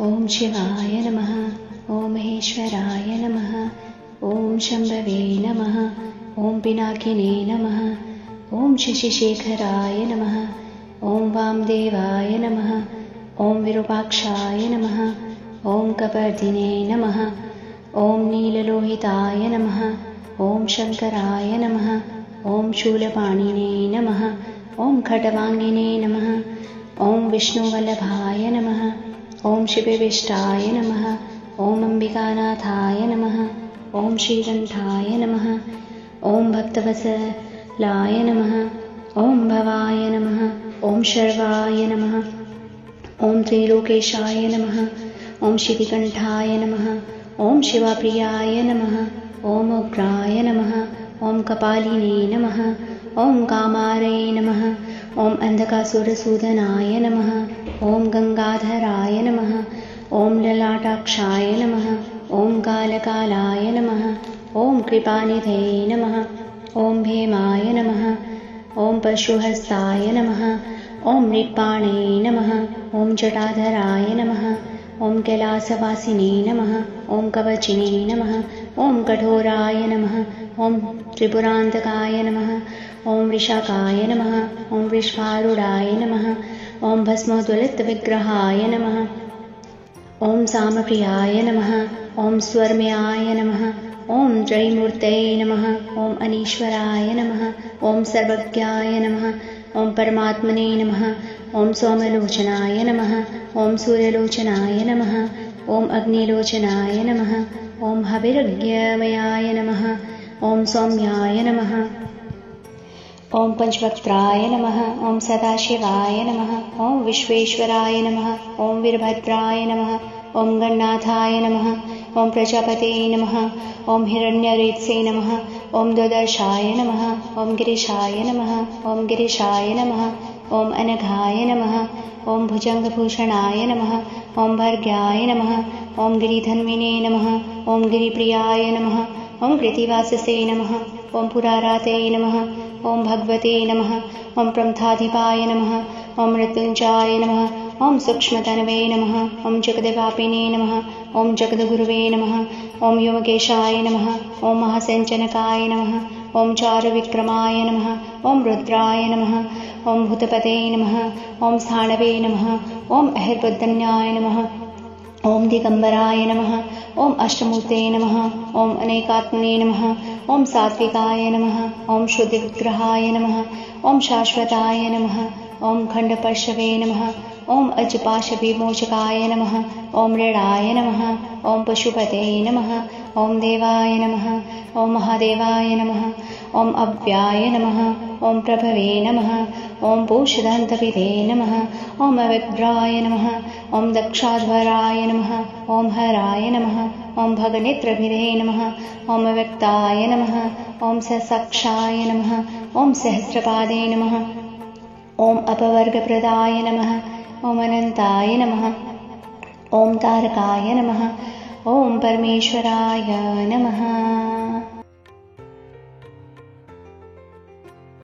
ॐ शिवाय नमः। ॐ महेश्वराय नमः। ॐ शम्भवे नमः। ॐ पिनाकिने नमः। ॐ शशिशेखराय नमः। ॐ वामदेवाय नमः। ॐ विरूपाक्षाय नमः। ॐ कपर्दिने नमः। ॐ नीललोहिताय नमः। ॐ शङ्कराय नमः। ॐ शूलपाणिने नमः। ॐ खट्वाङ्गिने नमः। ॐ विष्णुवल्लभाय नमः। ॐ शिवविष्टाय नमः। ॐ अम्बिकानाथाय नमः। ॐ श्रीकण्ठाय नमः। ॐ भक्तवत्सलाय नमः। ॐ भवाय नमः। ॐ शर्वाय नमः। ॐ त्रिलोकेशाय नमः। ॐ शितिकण्ठाय नमः। ॐ शिवप्रियाय नमः। ॐ उग्राय नमः। ॐ कपालिने नमः। ॐ कामारये नमः। ॐ अन्धकासुरसूदनाय नमः। ॐ गङ्गाधराय नमः। ॐ ललाटाक्षाय नमः। ॐ कालकालाय नमः। ॐ कृपानिधये नमः। ॐ भीमाय नमः। ॐ पशुहस्ताय नमः। ॐ मृक्पाणे नमः। ॐ जटाधराय नमः। ॐ कैलासवासिने नमः। ॐ कवचिने नमः। ॐ कठोराय नमः। ॐ त्रिपुरान्तकाय नमः। ॐ वृषाकाय नमः। ॐ वृषभारूढाय नमः। ॐ भस्मोद्वलितविग्रहाय नमः। ॐ सामप्रियाय नमः। ॐ स्वर्मयाय नमः। ॐ त्रयीमूर्तये नमः। ॐ अनीश्वराय नमः। ॐ सर्वज्ञाय नमः। ॐ परमात्मने नमः। ॐ सोमलोचनाय नमः। ॐ सूर्यलोचनाय नमः। ॐ अग्निलोचनाय नमः। ॐ हविरज्ञमयाय नमः। ॐ सौम्याय नमः। ॐ पंचवक्त्राय नमः। ॐ सदाशिवाय नमः। ॐ विश्वेश्वराय नमः। ॐ वीरभद्राय नमः। ॐ गणनाथाय नमः। ॐ प्रजापतये नमः। ॐ हिरण्यरेतसे नमः। ॐ द्वादशाय नमः। ॐ गिरीशाय नमः। ॐ गिरीशाय नमः। ॐ अनघाय नमः। ॐ भुजङ्गभूषणाय नमः। ॐ भर्ग्याय नमः। ॐ गिरिधन्विने नमः। ॐ गिरिप्रियाय नमः। ॐ कृतिवाससे नमः। ॐ पुरारातये नमः। ॐ भगवते नमः। ॐ प्रमथाधिपाय नमः। ॐ मृत्युञ्जयाय नमः। ॐ सूक्ष्मतनवे नमः। ॐ जगद्व्यापिने नमः। ॐ जगद्गुरुवे नमः। ॐ व्योमकेशाय नमः। ॐ महासञ्चनकाय नमः। ॐ चारुविक्रमाय नमः। ॐ रुद्राय नमः। ॐ भूतपते नमः। ॐ स्थाणवे नमः। ॐ अहिर्बुद्धन्याय नमः। ॐ दिगम्बराय नमः। ॐ अष्टमूर्ते नमः। ॐ अनेकात्मने नमः। ॐ सात्विकाय नमः। ॐ शुद्धिविग्रहाय नमः। ॐ शाश्वताय नमः। ॐ खण्डपर्शवे नमः। ॐ अजपाशविमोचकाय नमः। ॐ मृडाय नमः। ॐ पशुपते नमः। ॐ देवाय नमः। ॐ महादेवाय नमः। ॐ अव्याय नमः। ॐ प्रभवे नमः। ॐ पूषदन्तविदे नमः। ॐ अव्यग्राय नमः। ॐ दक्षाध्वराय नमः। ॐ हराय नमः। ॐ भगनेत्रभिदे नमः। ॐ अव्यक्ताय नमः। ॐ ससाक्षाय नमः। ॐ सहस्रपादे नमः। ॐ अपवर्गप्रदाय नमः। ॐ अनन्ताय नमः। ॐ तारकाय नमः। ॐ परमेश्वराय नमः।